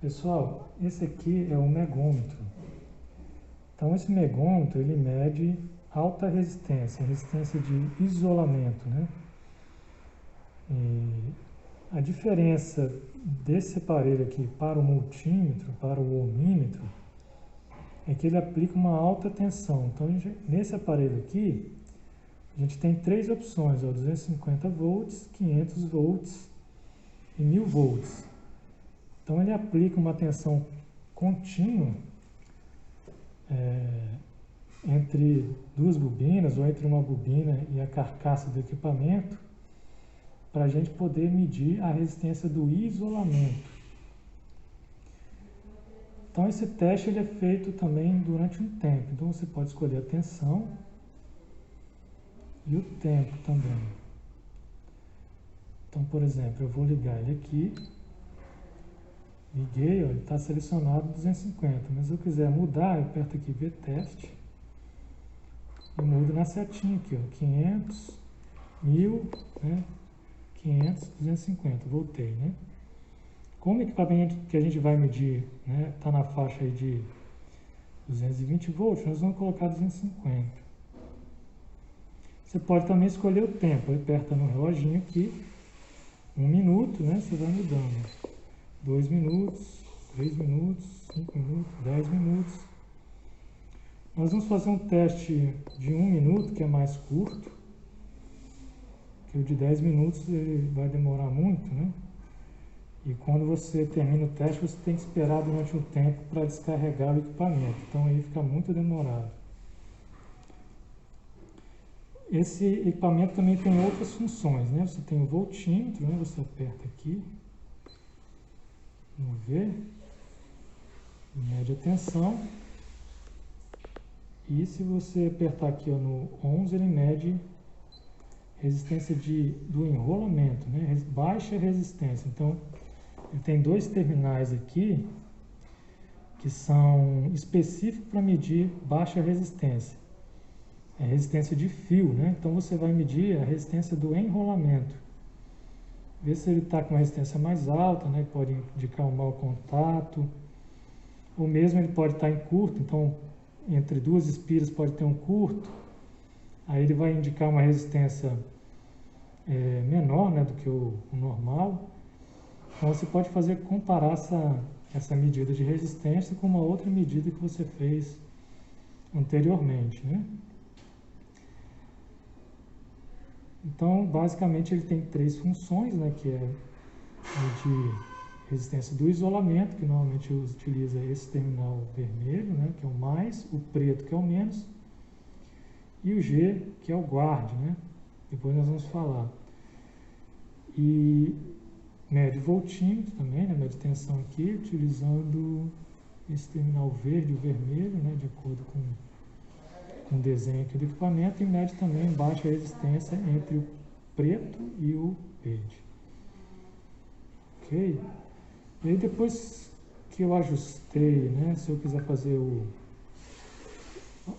Pessoal, esse aqui é o megômetro. Então esse megômetro ele mede alta resistência, resistência de isolamento, né? E a diferença desse aparelho aqui para o multímetro, para o ohmímetro, é que ele aplica uma alta tensão. Então nesse aparelho aqui, a gente tem três opções, ó, 250 volts, 500 volts e 1000 volts. Então ele aplica uma tensão contínua entre duas bobinas ou entre uma bobina e a carcaça do equipamento para a gente poder medir a resistência do isolamento. Então esse teste ele é feito também durante um tempo. Então você pode escolher a tensão e o tempo também. Então, por exemplo, eu vou ligar ele aqui. Liguei, ó, ele está selecionado 250, mas se eu quiser mudar, eu aperto aqui ver teste e mudo na setinha aqui, ó, 500, 1000, né, 500, 250, voltei, né. Como o equipamento que a gente vai medir, né, está na faixa aí de 220 volts, nós vamos colocar 250. Você pode também escolher o tempo, aperta no reloginho aqui, 1 minuto, né, você vai mudando. 2 minutos, 3 minutos, 5 minutos, 10 minutos. Nós vamos fazer um teste de 1 minuto, que é mais curto, que o de 10 minutos ele vai demorar muito, né? E quando você termina o teste, você tem que esperar durante um tempo para descarregar o equipamento. Então aí fica muito demorado. Esse equipamento também tem outras funções, né? Você tem o voltímetro, né? Você aperta aqui. Vamos ver, mede a tensão, e se você apertar aqui ó, no 11, ele mede resistência do enrolamento, né? Baixa resistência. Então, ele tem dois terminais aqui que são específicos para medir baixa resistência. É resistência de fio, né? Então, você vai medir a resistência do enrolamento. Ver se ele está com uma resistência mais alta, né? Pode indicar um mau contato, ou mesmo ele pode estar em curto, então entre duas espiras pode ter um curto, aí ele vai indicar uma resistência menor, né, do que o normal. Então você pode comparar essa medida de resistência com uma outra medida que você fez anteriormente, né? Então, basicamente, ele tem três funções, né, que é medir resistência do isolamento, que normalmente utiliza esse terminal vermelho, né, que é o mais, o preto, que é o menos, e o G, que é o guard, né? Depois nós vamos falar. E mede voltímetro também, né, mede tensão aqui, utilizando esse terminal verde e o vermelho, né, de acordo com o desenho aqui do equipamento, e mede também baixa resistência entre o preto e o verde. Ok? E aí depois que eu ajustei, né, se eu quiser fazer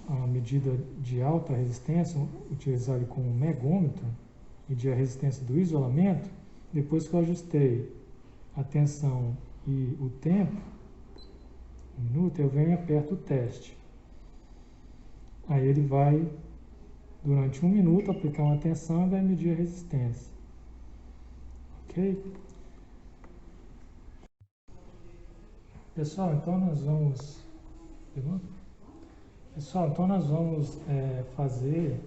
a medida de alta resistência, utilizar ele como megômetro, medir a resistência do isolamento, depois que eu ajustei a tensão e o tempo, 1 minuto, eu venho e aperto o teste. Aí ele vai, durante 1 minuto, aplicar uma tensão e vai medir a resistência. Ok? Pessoal, então nós vamos... Pessoal, então nós vamos fazer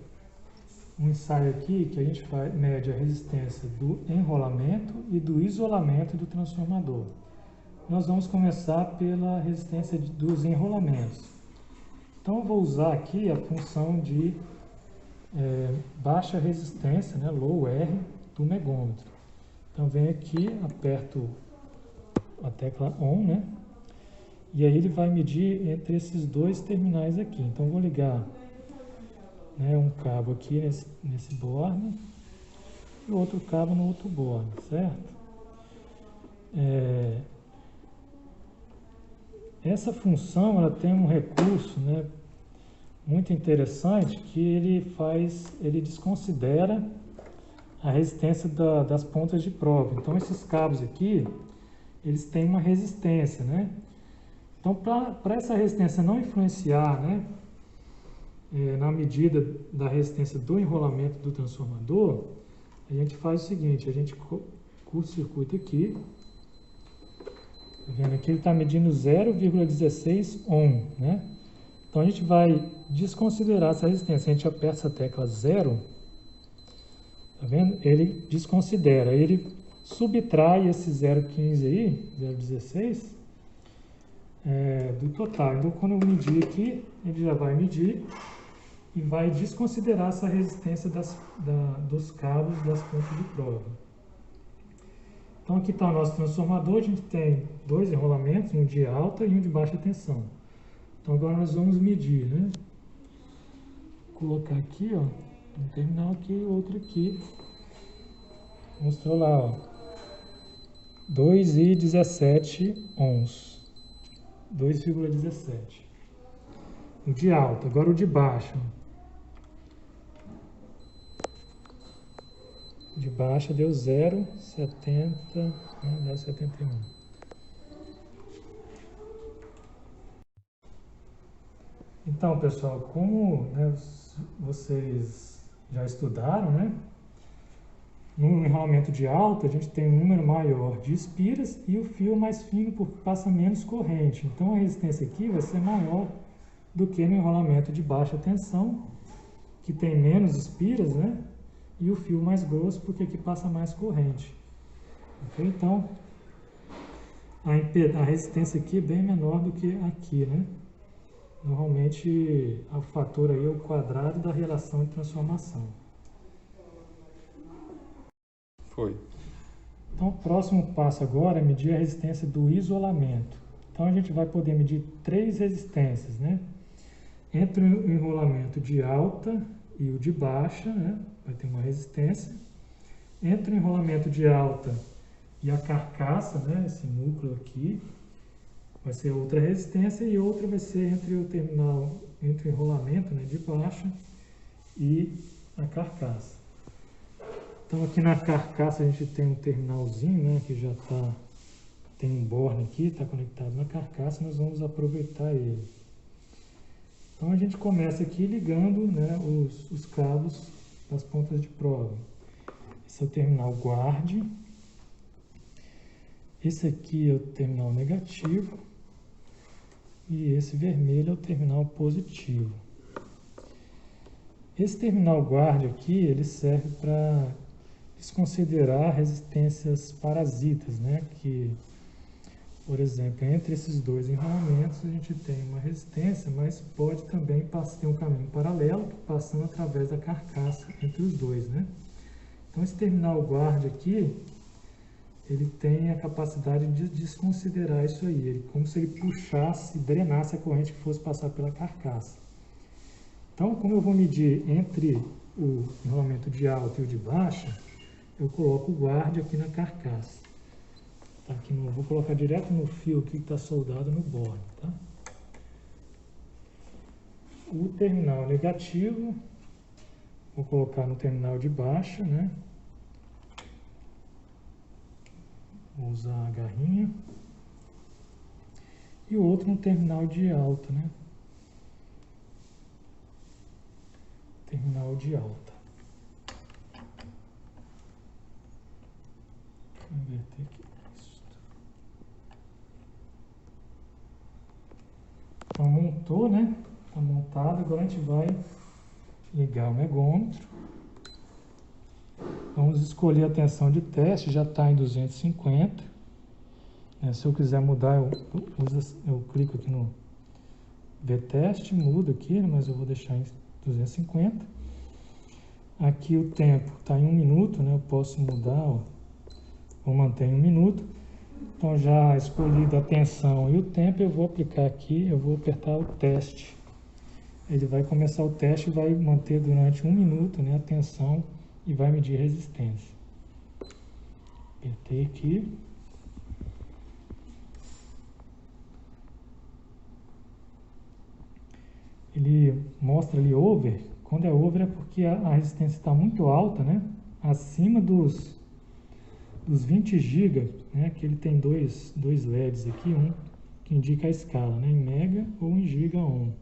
um ensaio aqui que a gente mede a resistência do enrolamento e do isolamento do transformador. Nós vamos começar pela resistência dos enrolamentos. Então eu vou usar aqui a função de baixa resistência, né, low R, do megômetro. Então venho aqui, aperto a tecla ON, né, e aí ele vai medir entre esses dois terminais aqui. Então vou ligar, né, um cabo aqui nesse borne e outro cabo no outro borne, certo? Essa função ela tem um recurso, né, muito interessante, que ele desconsidera a resistência das pontas de prova. Então esses cabos aqui, eles têm uma resistência, né? Então, para essa resistência não influenciar, né, na medida da resistência do enrolamento do transformador, a gente faz o seguinte, a gente curto-circuita aqui, tá vendo aqui ele está medindo 0,16 ohm, né? Então a gente vai desconsiderar essa resistência, a gente aperta essa tecla 0, tá vendo? Ele desconsidera, ele subtrai esse 0,15 aí, 0,16, do total. Então quando eu medir aqui, ele já vai medir e vai desconsiderar essa resistência dos cabos das pontas de prova. Então aqui está o nosso transformador, a gente tem dois enrolamentos, um de alta e um de baixa tensão. Então agora nós vamos medir, né? Vou colocar aqui, ó, um terminal aqui, outro aqui. Mostrou lá, ó, 2,17 ohms, 2,17. O de alta, agora o de baixa. De baixa deu 0,70, 0,71. Então, pessoal, como, né, vocês já estudaram, né? No enrolamento de alta, a gente tem um número maior de espiras e o fio mais fino porque passa menos corrente. Então, a resistência aqui vai ser maior do que no enrolamento de baixa tensão, que tem menos espiras, né? E o fio mais grosso porque aqui passa mais corrente. Okay? Então, a resistência aqui é bem menor do que aqui, né? Normalmente, o fator aí é o quadrado da relação de transformação. Foi. Então, o próximo passo agora é medir a resistência do isolamento. Então, a gente vai poder medir três resistências, né? Entre o enrolamento de alta e o de baixa, né? Vai ter uma resistência. Entre o enrolamento de alta e a carcaça, né? Esse núcleo aqui, vai ser outra resistência, e outra vai ser entre o terminal, entre o enrolamento, né, de baixa e a carcaça. Então aqui na carcaça a gente tem um terminalzinho, né, que já tem um borne aqui, está conectado na carcaça, nós vamos aproveitar ele. Então a gente começa aqui ligando, né, os cabos das pontas de prova. Esse é o terminal guarde. Esse aqui é o terminal negativo. E esse vermelho é o terminal positivo. Esse terminal guarde aqui, ele serve para desconsiderar resistências parasitas, né? Que, por exemplo, entre esses dois enrolamentos a gente tem uma resistência, mas pode também ter um caminho paralelo, passando através da carcaça entre os dois, né? Então esse terminal guarde aqui, ele tem a capacidade de desconsiderar isso aí, como se ele puxasse, drenasse a corrente que fosse passar pela carcaça. Então, como eu vou medir entre o enrolamento de alta e o de baixa, eu coloco o guarde aqui na carcaça. Tá aqui vou colocar direto no fio aqui que está soldado no borne. Tá? O terminal negativo, vou colocar no terminal de baixa, né? Vou usar a garrinha. E o outro no terminal de alta, né? Terminal de alta. Vou inverter aqui. Então montou, né? Está montado. Agora a gente vai ligar o negômetro. Vamos escolher a tensão de teste, já está em 250. Se eu quiser mudar, eu clico aqui no V-teste, muda aqui, mas eu vou deixar em 250. Aqui o tempo está em 1 minuto, né? Eu posso mudar, ó. Vou manter em 1 minuto. Então já escolhido a tensão e o tempo, eu vou aplicar aqui, eu vou apertar o teste. Ele vai começar o teste e vai manter durante 1 minuto, né, a tensão e vai medir resistência. Apertei aqui. Ele mostra ali over. Quando é over é porque a resistência está muito alta, né? Acima dos dos 20 GB, né, que ele tem dois LEDs aqui, um que indica a escala, né, em mega ou em giga ohm.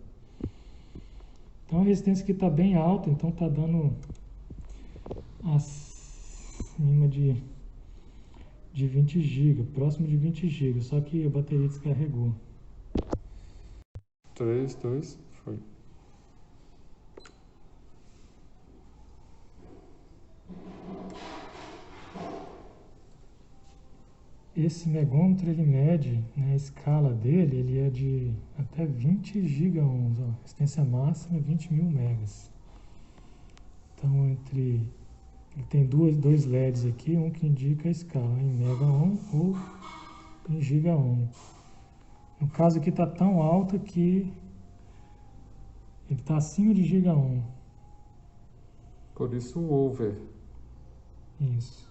Então a resistência aqui está bem alta, então está dando acima de 20 GB, próximo de 20 GB, só que a bateria descarregou. 3, 2, foi. Esse megômetro ele mede, né, a escala dele, ele é de até 20 gigaohms, ó, resistência máxima 20.000 megas. Então ele tem dois LEDs aqui, um que indica a escala em mega ohm ou em giga ohm. No caso aqui está tão alto que ele está acima de giga ohm. Por isso o over. Isso.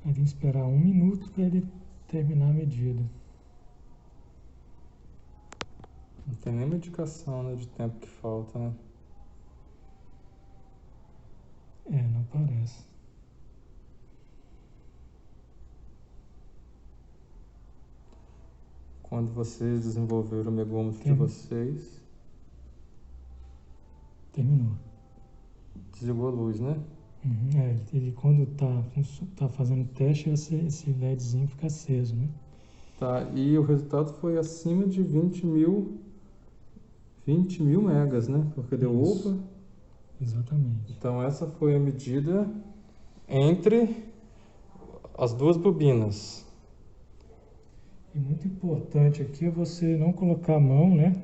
Aí tem que esperar 1 minuto para ele terminar a medida. Não tem nenhuma indicação, né, de tempo que falta, né? Não parece. Quando vocês desenvolveram o megômetro de vocês, Terminou. desligou a luz, né? Ele quando tá fazendo teste, esse LEDzinho fica aceso, né? Tá, e o resultado foi acima de 20 mil megas, né? Porque deu Isso. over. Exatamente. Então essa foi a medida entre as duas bobinas. E muito importante aqui é você não colocar a mão, né?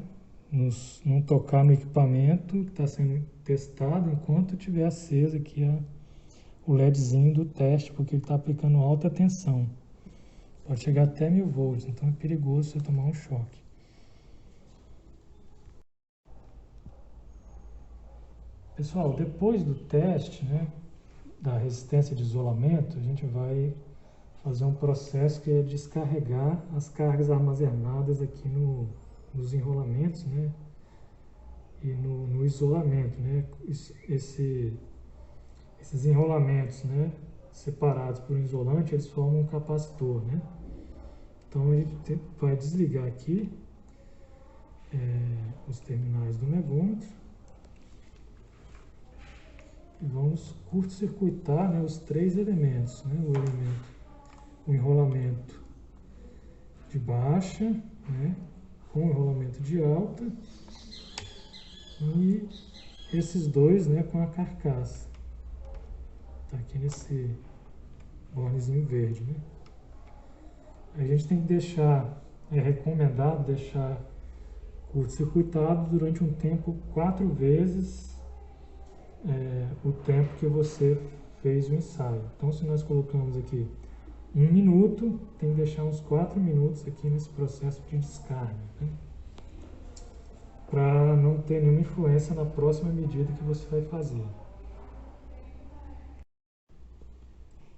Não tocar no equipamento que está sendo testado enquanto estiver aceso aqui o LEDzinho do teste, porque ele está aplicando alta tensão. Pode chegar até 1000 volts, então é perigoso você tomar um choque. Pessoal, depois do teste, né, da resistência de isolamento, a gente vai fazer um processo que é descarregar as cargas armazenadas aqui nos enrolamentos, né, e no isolamento, né, esses enrolamentos, né, separados por um isolante, eles formam um capacitor, né. Então a gente vai desligar aqui os terminais do megômetro e vamos curto-circuitar, né, os três elementos, né, o enrolamento de baixa, né, com enrolamento de alta e esses dois, né, com a carcaça. Está aqui nesse bornezinho verde, né. A gente tem que deixar, é recomendado deixar curto-circuitado durante um tempo 4 vezes o tempo que você fez o ensaio. Então, se nós colocamos aqui 1 minuto, tem que deixar uns 4 minutos aqui nesse processo de descarga, né? Para não ter nenhuma influência na próxima medida que você vai fazer.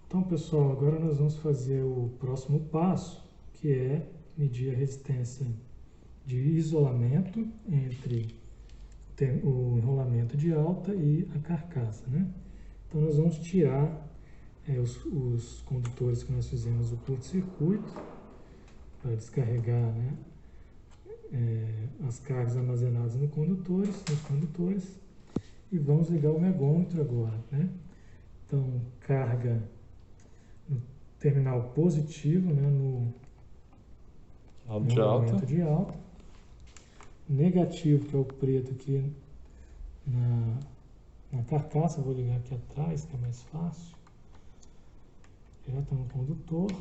Então, pessoal, agora nós vamos fazer o próximo passo, que é medir a resistência de isolamento entre o enrolamento de alta e a carcaça, né? Então nós vamos tirar os condutores que nós fizemos o curto-circuito para descarregar, né, as cargas armazenadas nos condutores e vamos ligar o megômetro agora, né? Então carga no terminal positivo, né, no enrolamento de alta, negativo, que é o preto aqui na carcaça. Vou ligar aqui atrás, que é mais fácil. Já está no condutor.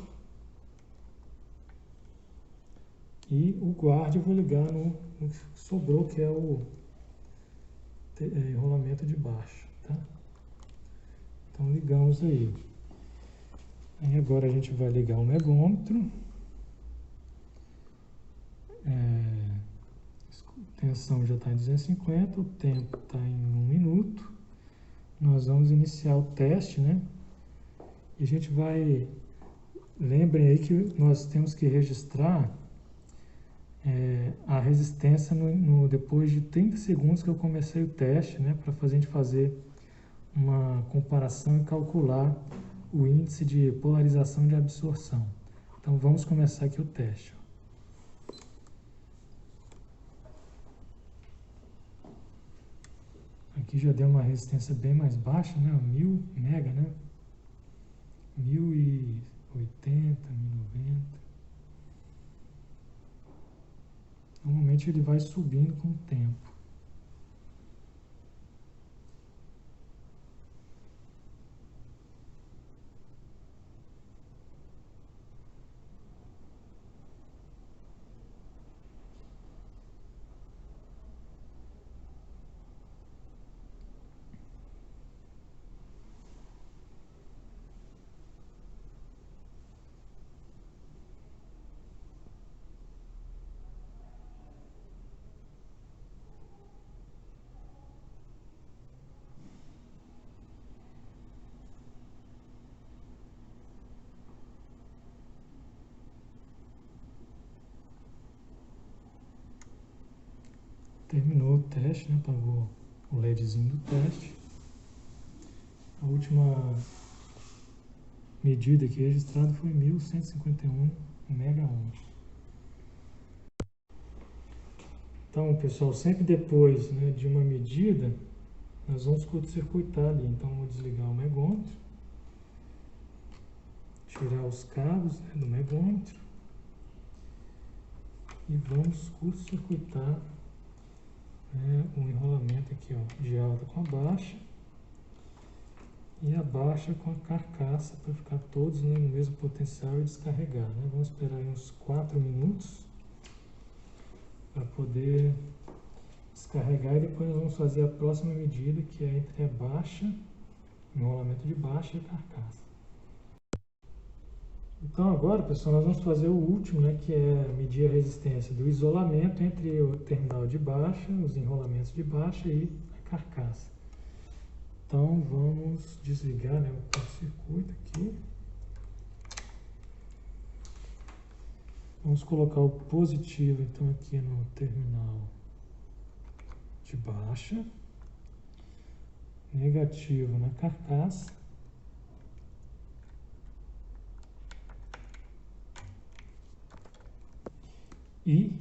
E o guarda eu vou ligar no que sobrou, que é o enrolamento de baixo, tá? Então ligamos aí. Aí agora a gente vai ligar o megômetro. A tensão já está em 250, o tempo está em 1 minuto. Nós vamos iniciar o teste, né? E a gente vai... Lembrem aí que nós temos que registrar a resistência depois de 30 segundos que eu comecei o teste, né, para a gente fazer uma comparação e calcular o índice de polarização de absorção. Então vamos começar aqui o teste. Aqui já deu uma resistência bem mais baixa, né, 1000 mega, né, 1080, 1090. Normalmente ele vai subindo com o tempo. Terminou o teste, né? Apagou o LEDzinho do teste. A última medida aqui registrada foi 1151 megaohms. Então, pessoal, sempre depois, né, de uma medida, nós vamos curto-circuitar ali. Então, vou desligar o megômetro, tirar os cabos, né, do megômetro e vamos curto-circuitar, o enrolamento aqui, ó, de alta com a baixa e a baixa com a carcaça para ficar todos, né, no mesmo potencial e descarregar, né? Vamos esperar aí uns 4 minutos para poder descarregar e depois nós vamos fazer a próxima medida, que é entre a baixa, enrolamento de baixa e a carcaça. Então agora, pessoal, nós vamos fazer o último, né, que é medir a resistência do isolamento entre o terminal de baixa, os enrolamentos de baixa e a carcaça. Então vamos desligar, né, o curto-circuito aqui. Vamos colocar o positivo então aqui no terminal de baixa, negativo na carcaça e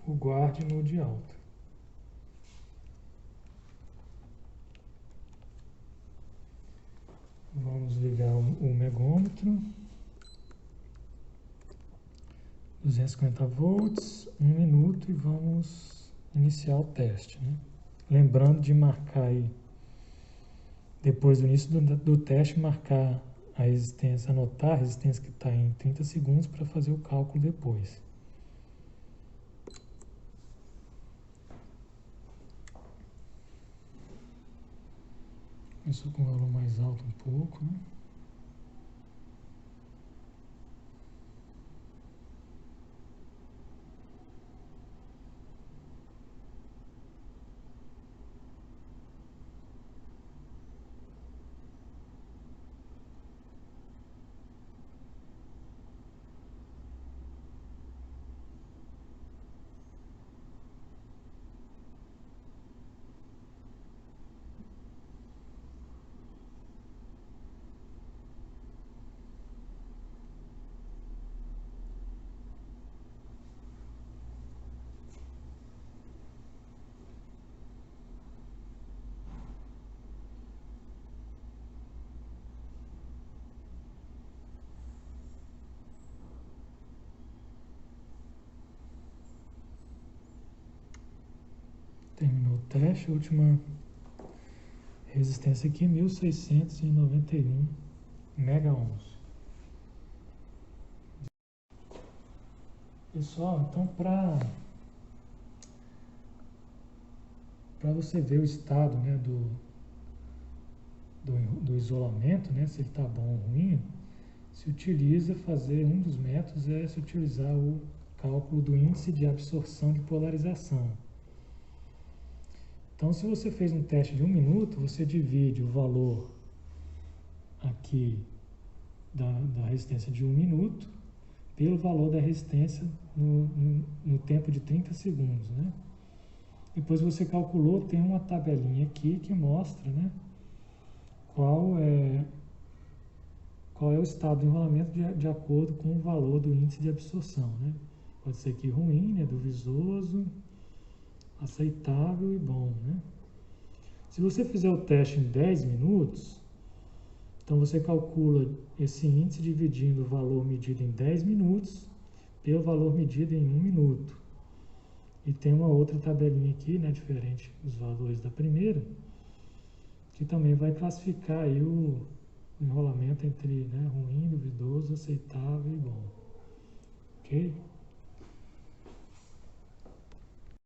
o guarde no de alta. Vamos ligar o megômetro, 250 volts, 1 minuto e vamos iniciar o teste, né? Lembrando de marcar aí, depois do início do teste, marcar a resistência, anotar a resistência que está em 30 segundos para fazer o cálculo depois. Começou com o valor mais alto um pouco, né? Terminou o teste, a última resistência aqui, 1691 megaohms. Pessoal, então para você ver o estado, né, do isolamento, né, se ele está bom ou ruim, se utiliza um dos métodos é se utilizar o cálculo do índice de absorção de polarização. Então, se você fez um teste de 1 minuto, você divide o valor aqui da resistência de 1 minuto pelo valor da resistência no tempo de 30 segundos, né? Depois você calculou, tem uma tabelinha aqui que mostra, né, qual é o estado do enrolamento de acordo com o valor do índice de absorção, né? Pode ser aqui ruim, né, duvidoso, aceitável e bom, né? Se você fizer o teste em 10 minutos, então você calcula esse índice dividindo o valor medido em 10 minutos pelo valor medido em 1 minuto. E tem uma outra tabelinha aqui, né, diferente dos valores da primeira, que também vai classificar aí o enrolamento entre, né, ruim, duvidoso, aceitável e bom. Ok?